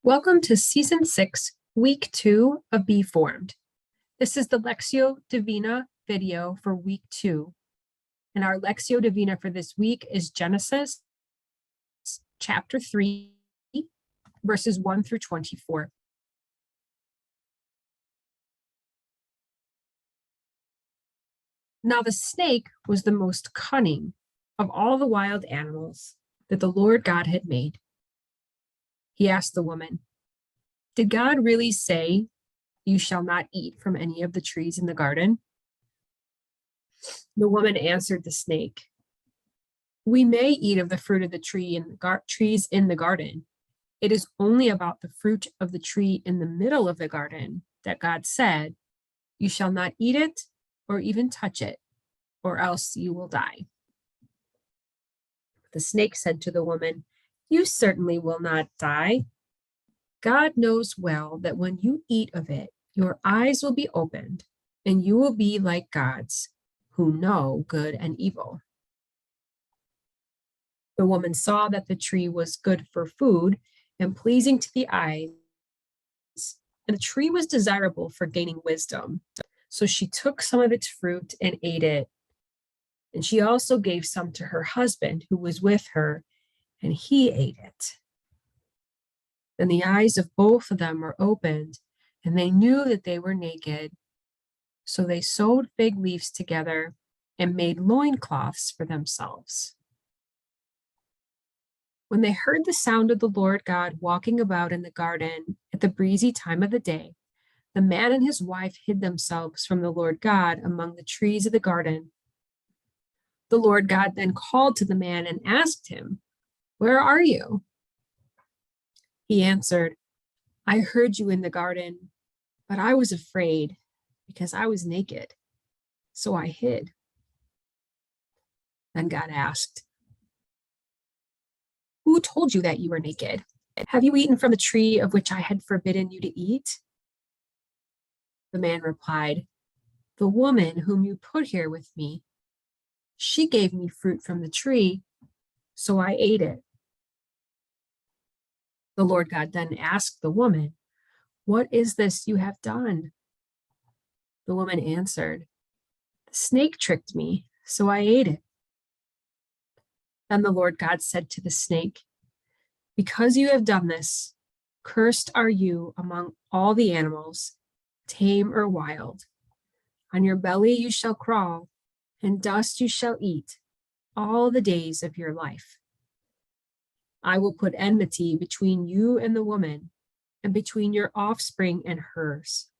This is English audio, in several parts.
Welcome to Season 6, Week 2 of Be Formed. This is the Lectio Divina video for Week 2. And our Lectio Divina for this week is Genesis chapter 3, verses 1 through 24. Now the snake was the most cunning of all the wild animals that the Lord God had made. He asked the woman, "Did God really say, 'You shall not eat from any of the trees in the garden'?" The woman answered the snake, "We may eat of the fruit of the trees in the garden. It is only about the fruit of the tree in the middle of the garden that God said, 'You shall not eat it or even touch it, or else you will die.'" The snake said to the woman, "You certainly will not die. God knows well that when you eat of it, your eyes will be opened, and you will be like gods, who know good and evil." The woman saw that the tree was good for food and pleasing to the eyes, and the tree was desirable for gaining wisdom. So she took some of its fruit and ate it. And she also gave some to her husband who was with her, and he ate it. Then the eyes of both of them were opened, and they knew that they were naked. So they sewed fig leaves together and made loincloths for themselves. When they heard the sound of the Lord God walking about in the garden at the breezy time of the day, the man and his wife hid themselves from the Lord God among the trees of the garden. The Lord God then called to the man and asked him, "Where are you?" He answered, "I heard you in the garden, but I was afraid because I was naked, so I hid." Then God asked, "Who told you that you were naked? Have you eaten from the tree of which I had forbidden you to eat?" The man replied, "The woman whom you put here with me, she gave me fruit from the tree, so I ate it." The Lord God then asked the woman, "What is this you have done?" The woman answered, "The snake tricked me, so I ate it." Then the Lord God said to the snake, "Because you have done this, cursed are you among all the animals, tame or wild. On your belly you shall crawl, and dust you shall eat all the days of your life. I will put enmity between you and the woman, and between your offspring and hers.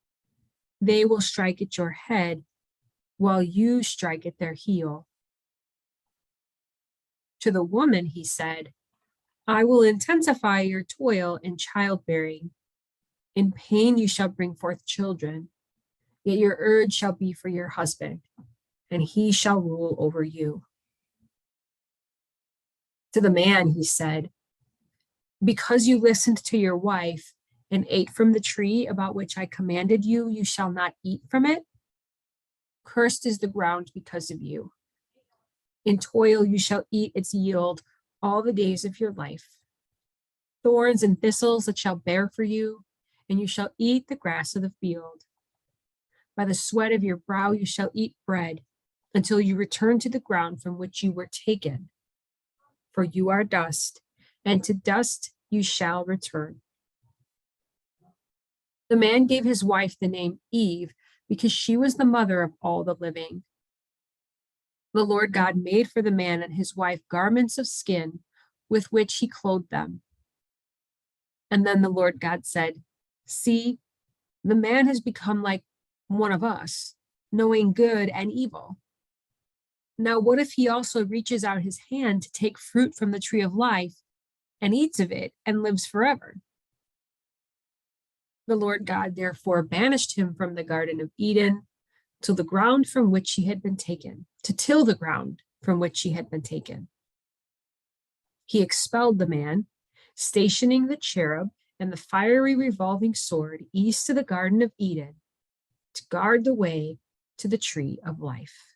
They will strike at your head, while you strike at their heel." To the woman he said, "I will intensify your toil in childbearing. In pain you shall bring forth children, yet your urge shall be for your husband, and he shall rule over you." To the man he said, "Because you listened to your wife and ate from the tree about which I commanded you, you shall not eat from it. Cursed is the ground because of you. In toil you shall eat its yield all the days of your life. Thorns and thistles it shall bear for you, and you shall eat the grass of the field. By the sweat of your brow you shall eat bread, until you return to the ground from which you were taken. For you are dust, and to dust you shall return." The man gave his wife the name Eve, because she was the mother of all the living. The Lord God made for the man and his wife garments of skin with which he clothed them. And then the Lord God said, "See, the man has become like one of us, knowing good and evil. Now, what if he also reaches out his hand to take fruit from the tree of life and eats of it and lives forever?" The Lord God therefore banished him from the Garden of Eden to the ground from which he had been taken, to till the ground from which he had been taken. He expelled the man, stationing the cherub and the fiery revolving sword east of the Garden of Eden to guard the way to the tree of life.